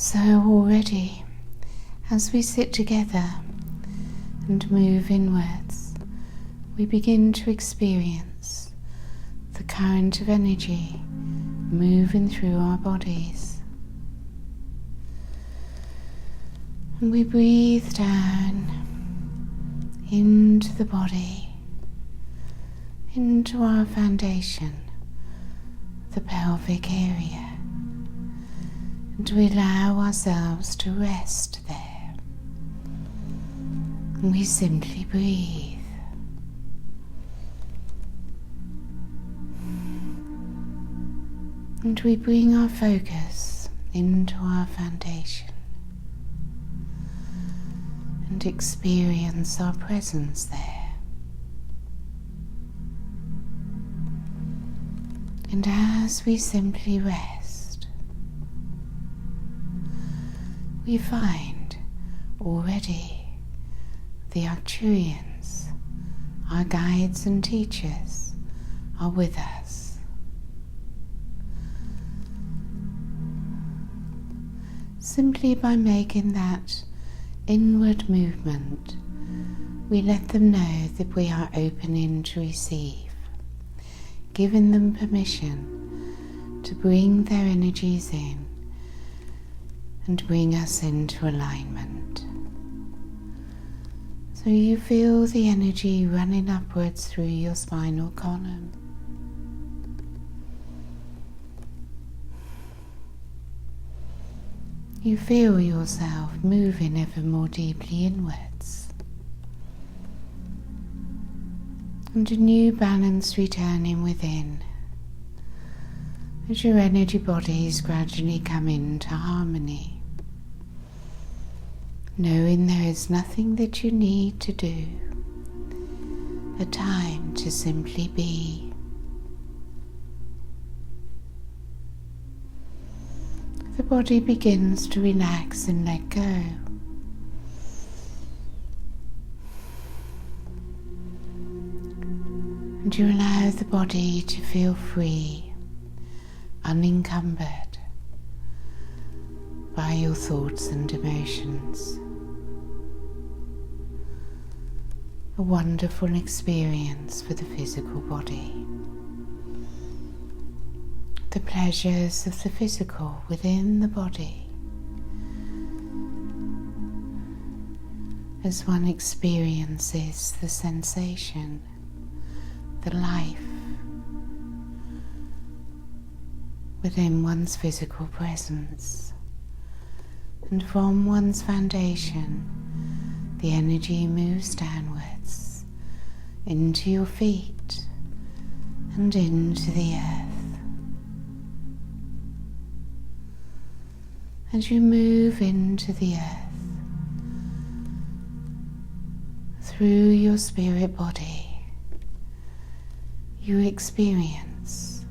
So already, as we sit together and move inwards, we begin to experience the current of energy moving through our bodies. And we breathe down into the body, into our foundation, the pelvic area, and we allow ourselves to rest there. And we simply breathe. And we bring our focus into our foundation and experience our presence there. And as we simply rest, we find already the Arcturians, our guides and teachers, are with us. Simply by making that inward movement, we let them know that we are opening to receive, giving them permission to bring their energies in and bring us into alignment. So you feel the energy running upwards through your spinal column. You feel yourself moving ever more deeply inwards, and a new balance returning within as your energy bodies gradually come into harmony, knowing there is nothing that you need to do, a time to simply be. The body begins to relax and let go. And you allow the body to feel free, unencumbered by your thoughts and emotions. A wonderful experience for the physical body. The pleasures of the physical within the body as one experiences the sensation, the life within one's physical presence. And from one's foundation, the energy moves downwards into your feet and into the earth. As you move into the earth, through your spirit body, you experience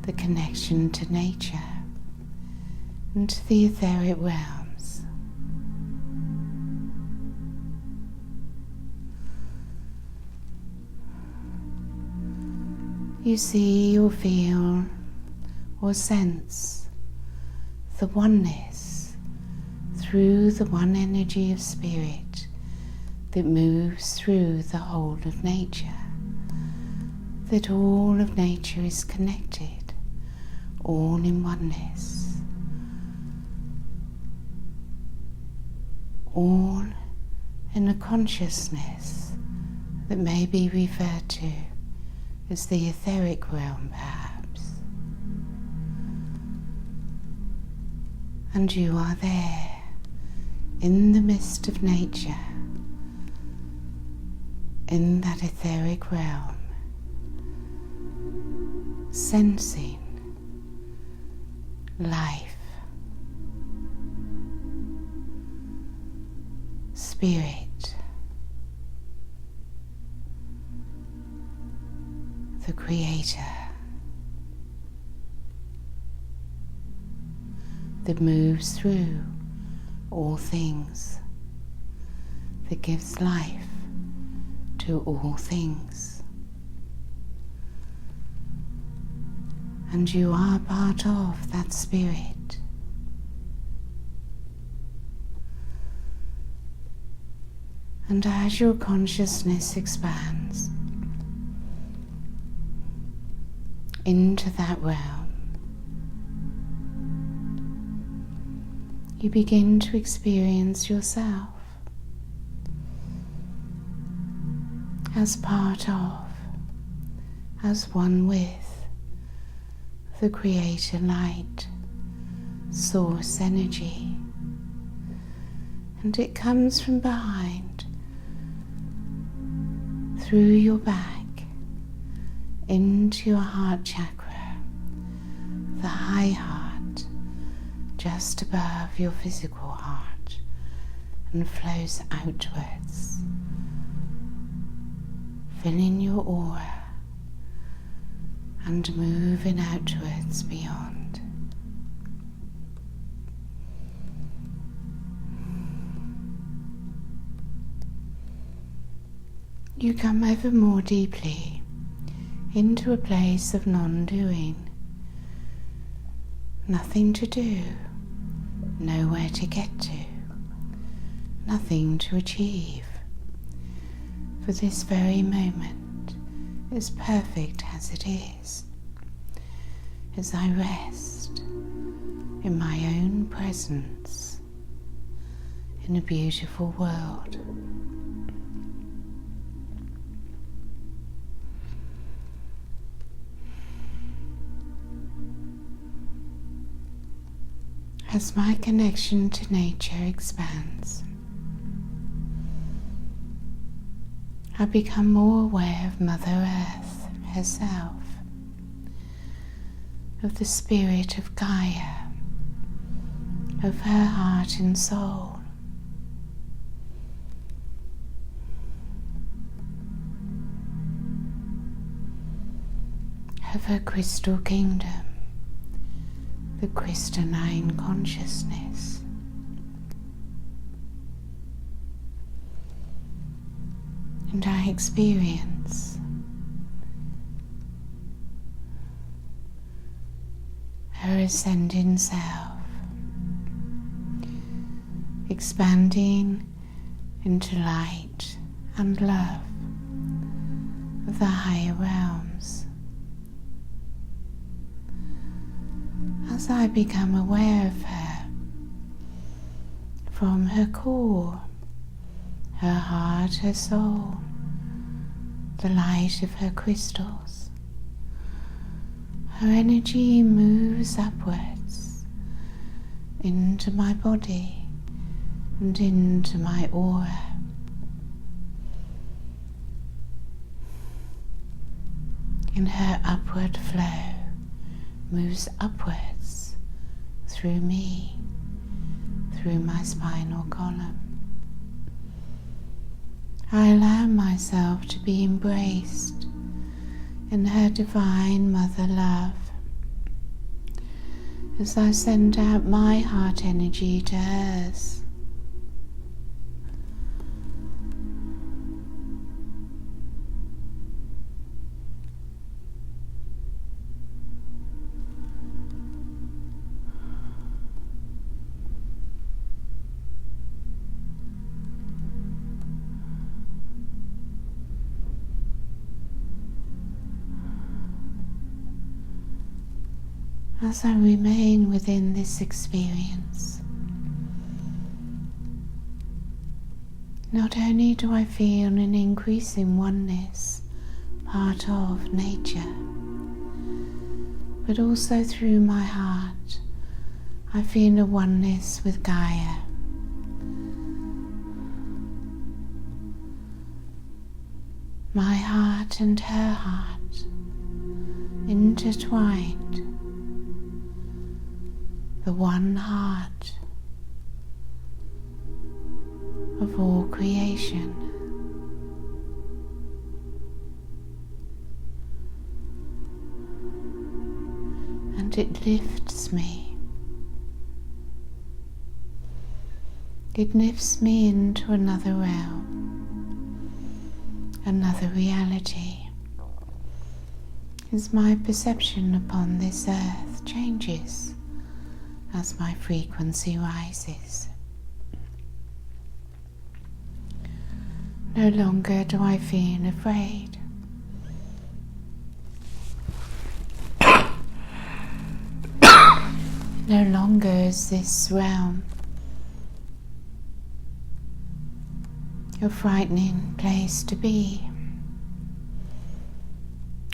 the connection to nature and to the etheric realms. You see or feel or sense the oneness through the one energy of spirit that moves through the whole of nature, that all of nature is connected, all in oneness, all in a consciousness that may be referred to as the etheric realm, perhaps. And you are there, in the midst of nature, in that etheric realm, sensing life, spirit, the Creator, that moves through all things, that gives life to all things. And you are part of that spirit. And as your consciousness expands into that realm, you begin to experience yourself as part of, as one with the Creator Light, Source Energy. And it comes from behind, through your back, into your heart chakra, the high heart, just above your physical heart, and flows outwards, filling your aura and moving outwards beyond. You come ever more deeply into a place of non-doing. Nothing to do, nowhere to get to, nothing to achieve. For this very moment is perfect as it is, as I rest in my own presence in a beautiful world. As my connection to nature expands, I become more aware of Mother Earth herself, of the spirit of Gaia, of her heart and soul. Of her crystal kingdom, the crystalline consciousness. And I experience her ascending self, expanding into light and love of the higher realms. As I become aware of her, from her core, her heart, her soul, the light of her crystals, her energy moves upwards into my body and into my aura. In her upward flow, moves upwards through me, through my spinal column. I allow myself to be embraced in her divine mother love as I send out my heart energy to hers. As I remain within this experience, not only do I feel an increasing oneness, part of nature, but also through my heart, I feel a oneness with Gaia. My heart and her heart intertwined, the one heart of all creation. And it lifts me. It lifts me into another realm, another reality, as my perception upon this earth changes as my frequency rises. No longer do I feel afraid. No longer is this realm a frightening place to be.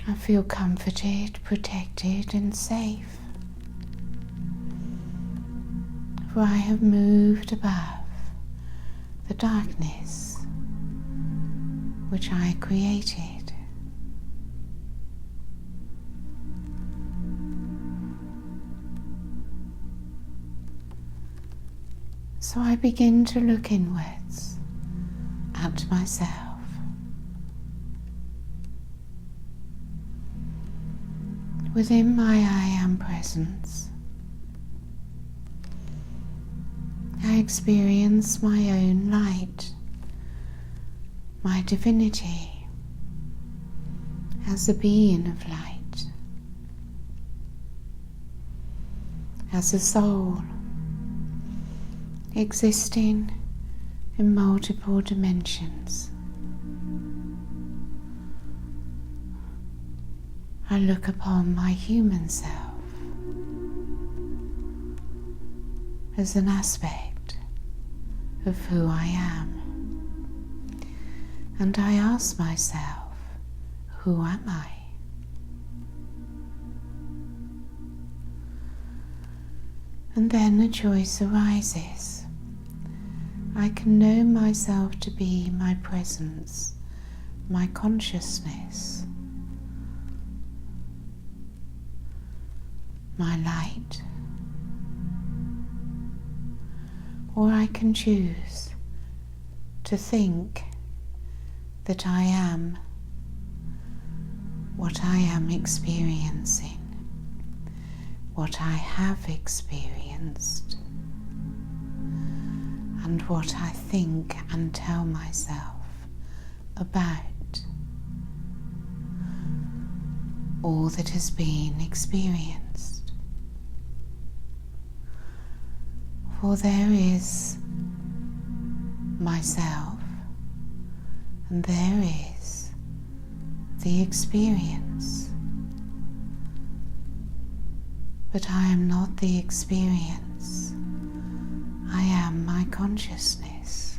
I feel comforted, protected, and safe. For I have moved above the darkness which I created. So I begin to look inwards at myself. Within my I Am presence, I experience my own light, my divinity, as a being of light, as a soul existing in multiple dimensions. I look upon my human self as an aspect of who I am, and I ask myself, who am I? And then a choice arises. I can know myself to be my presence, my consciousness, my light. Or I can choose to think that I am what I am experiencing, what I have experienced, and what I think and tell myself about all that has been experienced. For there is myself, and there is the experience. But I am not the experience. I am my consciousness.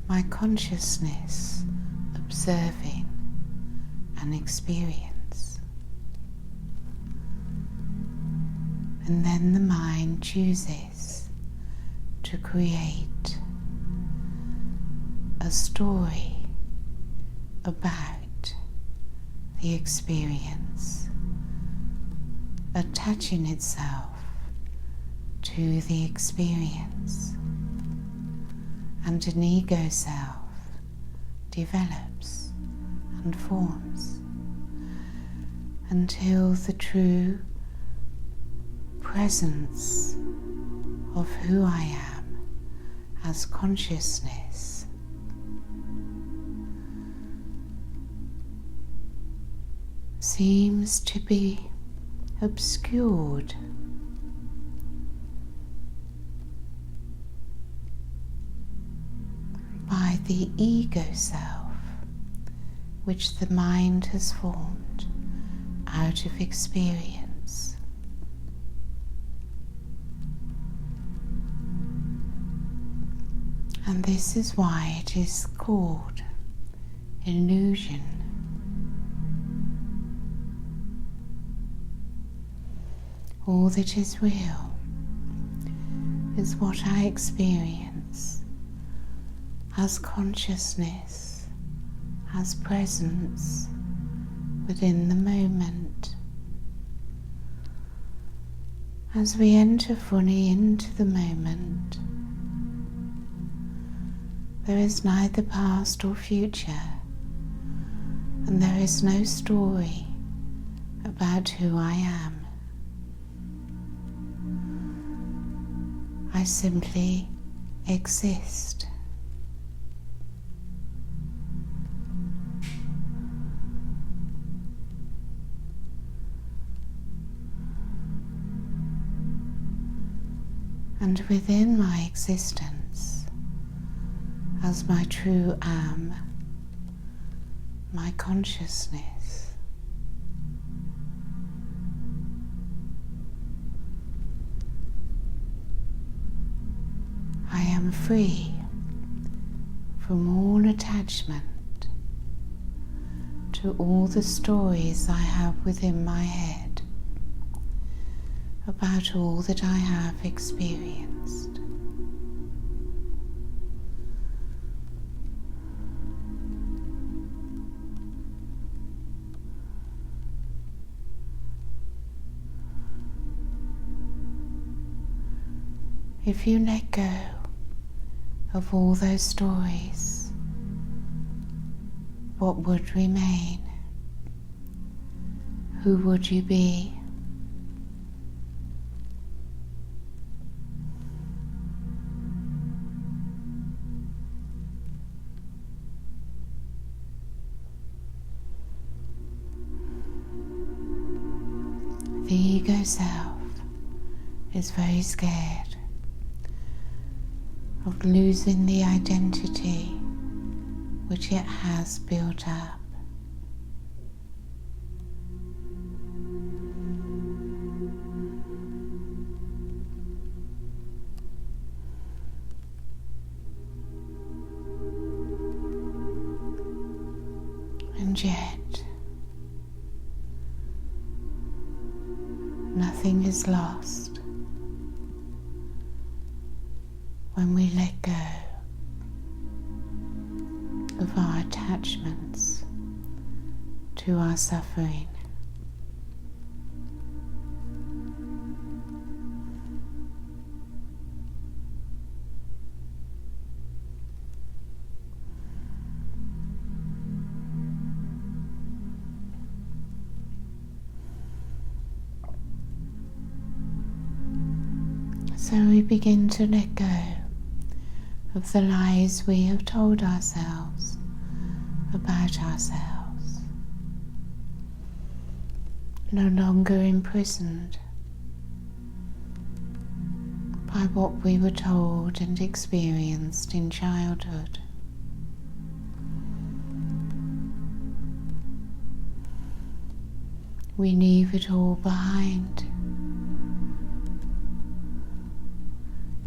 My consciousness observing an experience. And then the mind chooses to create a story about the experience, attaching itself to the experience, and an ego self develops and forms until the true presence of who I am as consciousness seems to be obscured by the ego self which the mind has formed out of experience. And this is why it is called illusion. All that is real is what I experience as consciousness, as presence within the moment. As we enter fully into the moment, there is neither past or future, and there is no story about who I am. I simply exist. And within my existence, as my true am, my consciousness. I am free from all attachment to all the stories I have within my head about all that I have experienced. If you let go of all those stories, what would remain? Who would you be? The ego self is very scared of losing the identity which it has built up. And yet, nothing is lost when we let go of our attachments to our suffering. So we begin to let go of the lies we have told ourselves about ourselves, no longer imprisoned by what we were told and experienced in childhood. We leave it all behind,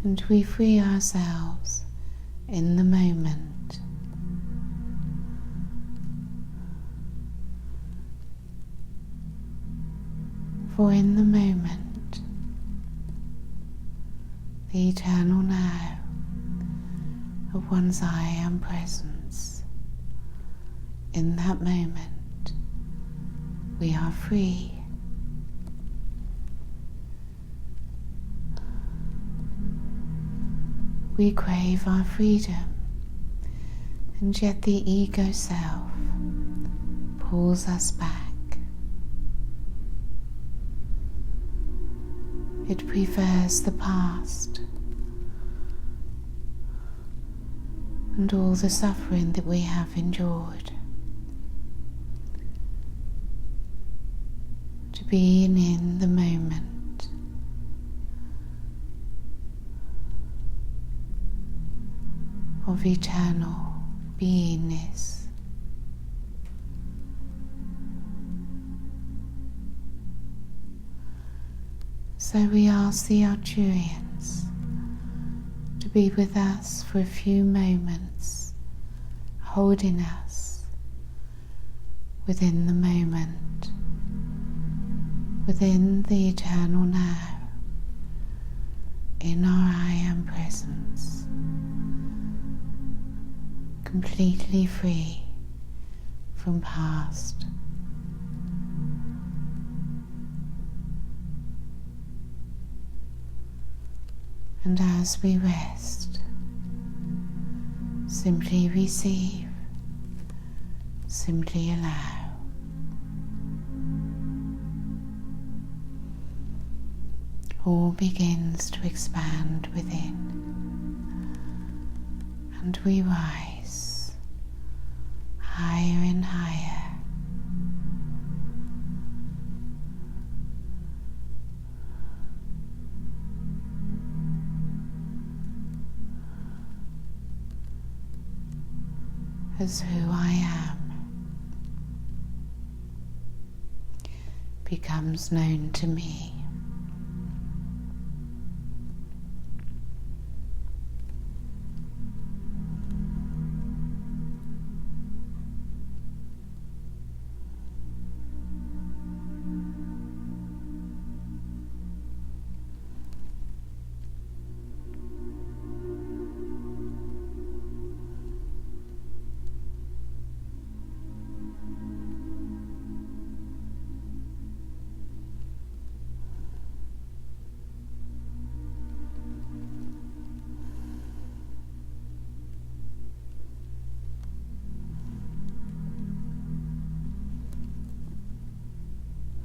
and we free ourselves in the moment. For in the moment, the eternal now of one's I am presence, in that moment we are free. We crave our freedom, and yet the ego self pulls us back. It prefers the past and all the suffering that we have endured to being in the moment. Of eternal beingness. So we ask the Arcturians to be with us for a few moments, holding us within the moment, within the eternal now, in our I am presence, completely free from past. And as we rest, simply receive, simply allow. All begins to expand within, and we rise higher and higher. as who I am becomes known to me.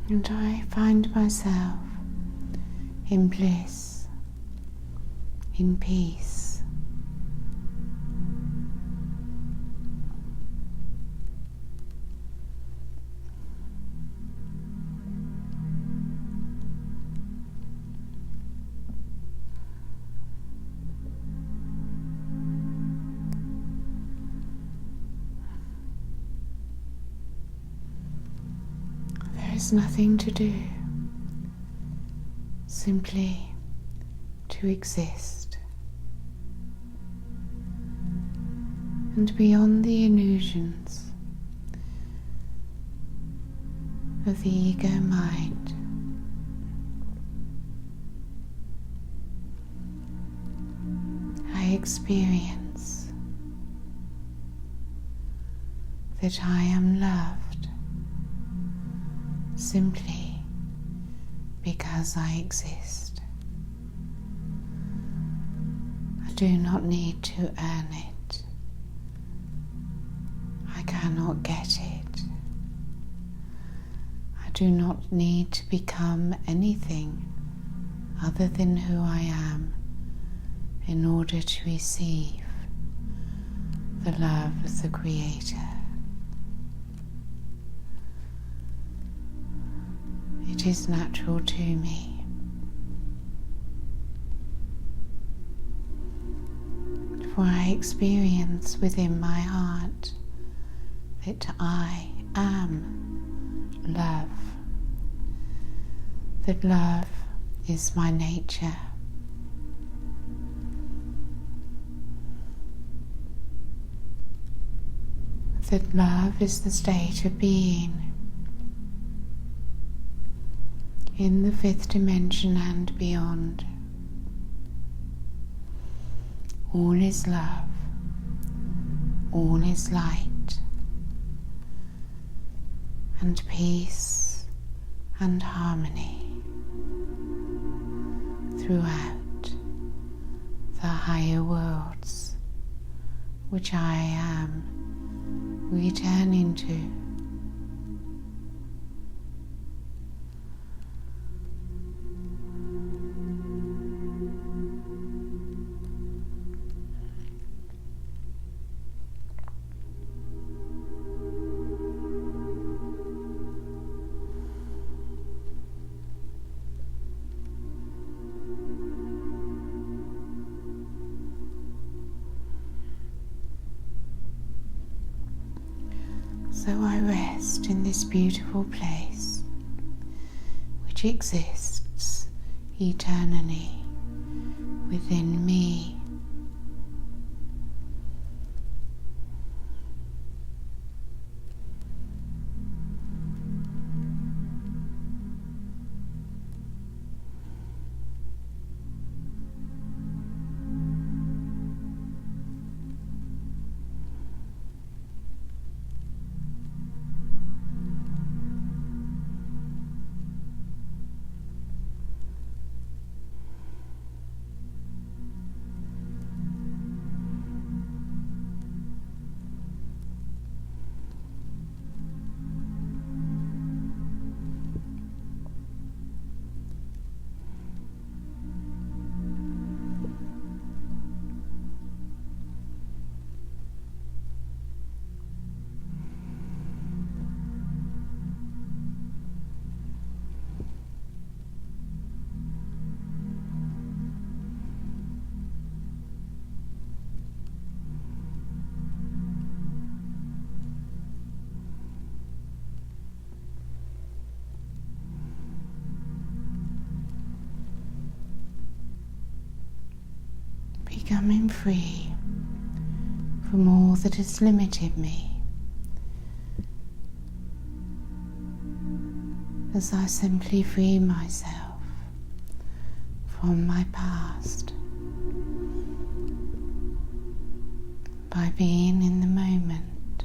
And I find myself in bliss, in peace. There is nothing to do, simply to exist. And beyond the illusions of the ego mind, I experience that I am loved simply because I exist. I do not need to earn it. I cannot get it. I do not need to become anything other than who I am in order to receive the love of the Creator. It is natural to me. For I experience within my heart that I am love. That love is my nature. That love is the state of being in the fifth dimension and beyond. All is love, all is light, and peace and harmony throughout the higher worlds which I am returning to. So I rest in this beautiful place which exists eternally within me. becoming free from all that has limited me, as I simply free myself from my past by being in the moment.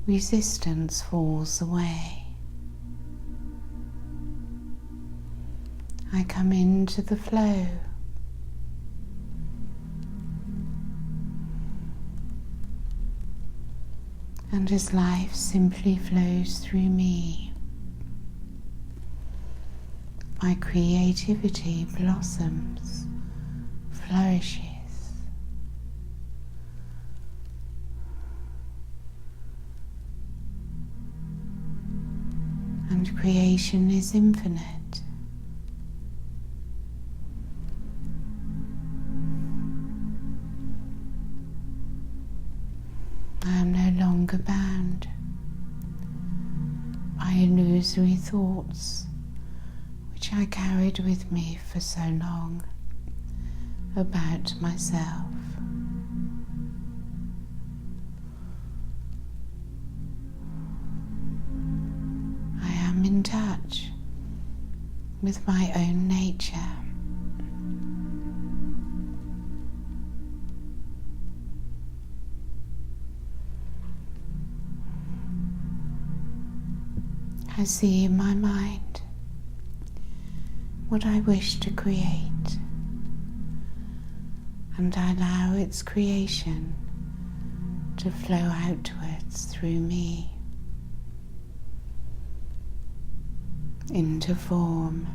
Resistance falls away. I come into the flow. And as life simply flows through me, my creativity blossoms, flourishes. And creation is infinite. I am no longer bound by illusory thoughts which I carried with me for so long about myself. I am in touch with my own nature. I see in my mind what I wish to create, and I allow its creation to flow outwards through me into form.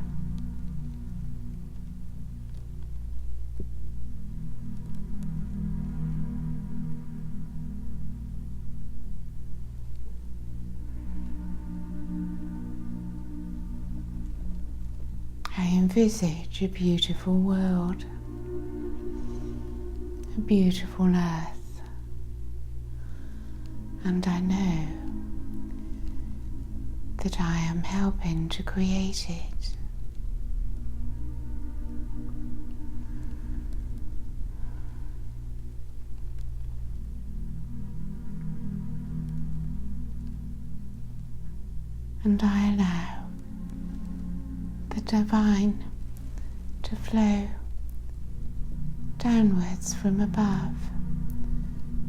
I envisage a beautiful world, a beautiful earth, and I know that I am helping to create it. And I allow the divine to flow downwards from above,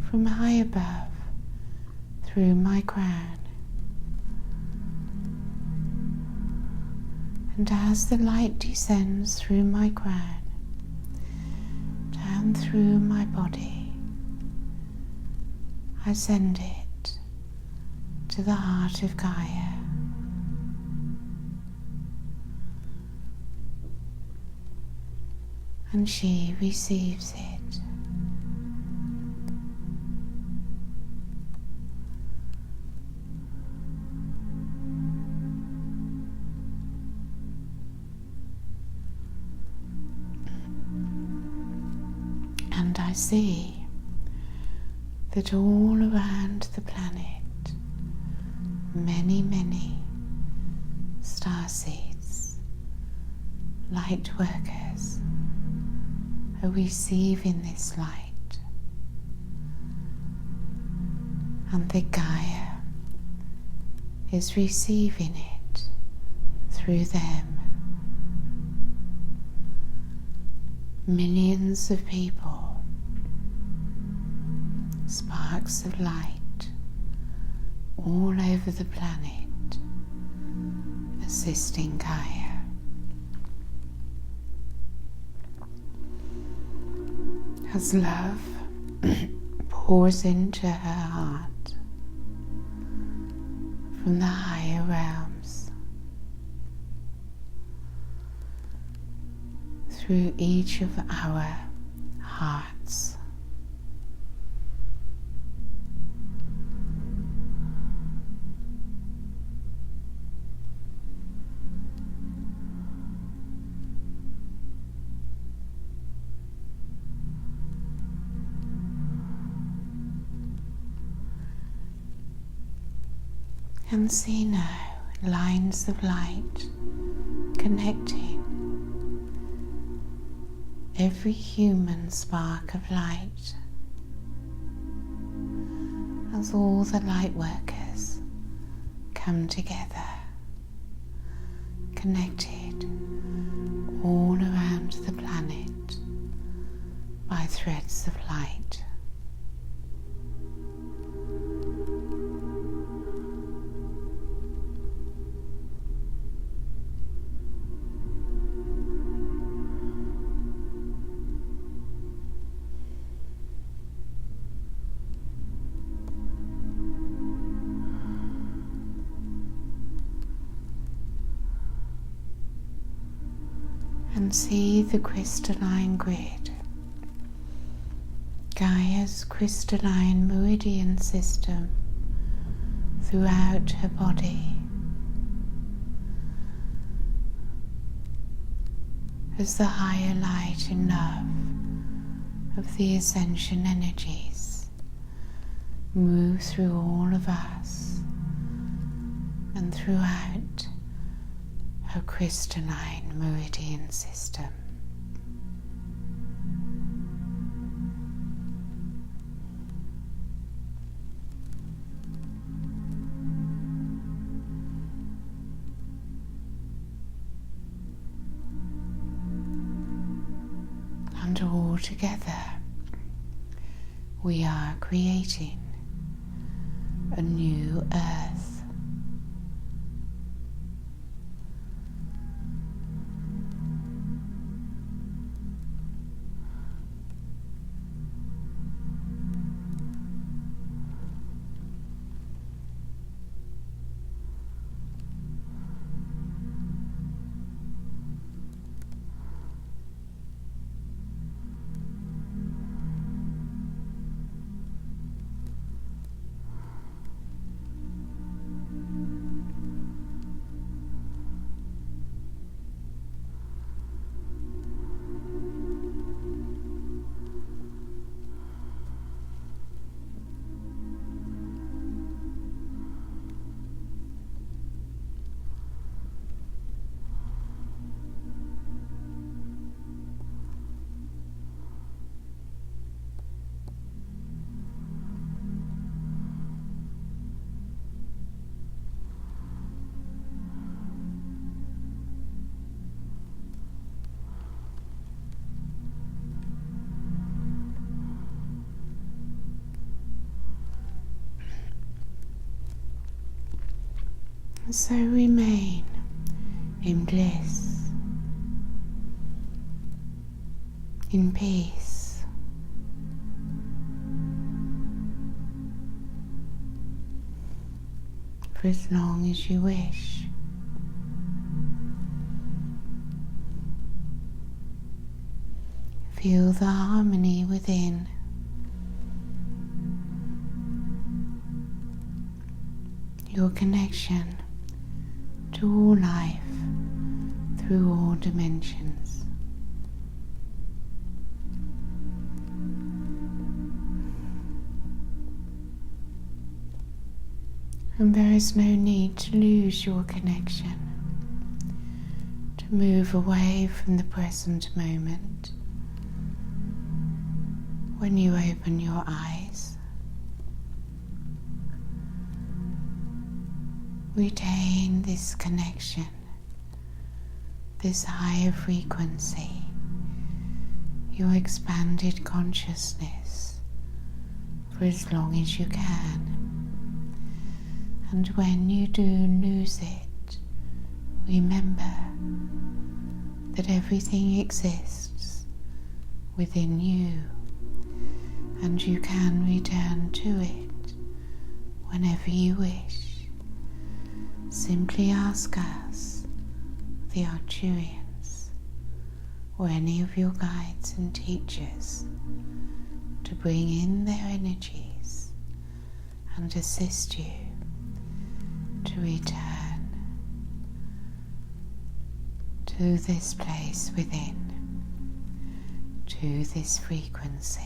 from high above, through my crown. And as the light descends through my crown, down through my body, I send it to the heart of Gaia. And she receives it. And I see that all around the planet, many, many starseeds, light workers, are receiving this light, and the Gaia is receiving it through them. Millions of people, sparks of light all over the planet, assisting Gaia. As love pours into her heart from the higher realms, through each of our hearts, and see now lines of light connecting every human spark of light, as all the light workers come together, connected all around the planet by threads of light. And see the crystalline grid, Gaia's crystalline meridian system throughout her body, as the higher light and love of the ascension energies move through all of us and throughout her crystalline meridian system. And all together we are creating a new earth. So remain in bliss, in peace, for as long as you wish. Feel the harmony within. Your connection to all life through all dimensions. And there is no need to lose your connection, to move away from the present moment. When you open your eyes, retain this connection, this higher frequency, your expanded consciousness for as long as you can. And when you do lose it, remember that everything exists within you, and you can return to it whenever you wish. Simply ask us, the Arcturians, or any of your guides and teachers, to bring in their energies and assist you to return to this place within, to this frequency.